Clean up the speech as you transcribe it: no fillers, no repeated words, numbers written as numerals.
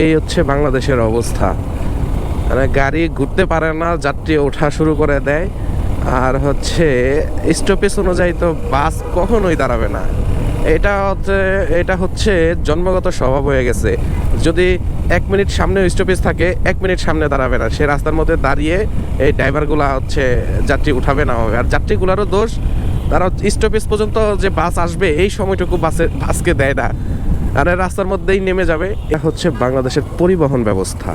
এই হচ্ছে বাংলাদেশের অবস্থা। মানে গাড়ি ঘুরতে পারে না, যাত্রী ওঠা শুরু করে দেয়। আর হচ্ছে স্টপেজ অনুযায়ী তো বাস কখনোই দাঁড়াবে না। এটা হচ্ছে জন্মগত স্বভাব হয়ে গেছে। যদি 1 মিনিট সামনে স্টপেজ থাকে, 1 মিনিট সামনে দাঁড়াবে না, সে রাস্তার মধ্যে দাঁড়িয়ে এই ড্রাইভারগুলা হচ্ছে যাত্রী উঠাবে না হবে। আর যাত্রীগুলারও দোষ, তারা স্টপেজ পর্যন্ত যে বাস আসবে এই সময়টুকু বাসকে দেয় না, আর রাস্তার মধ্যেই নেমে যাবে। এটা হচ্ছে বাংলাদেশের পরিবহন ব্যবস্থা।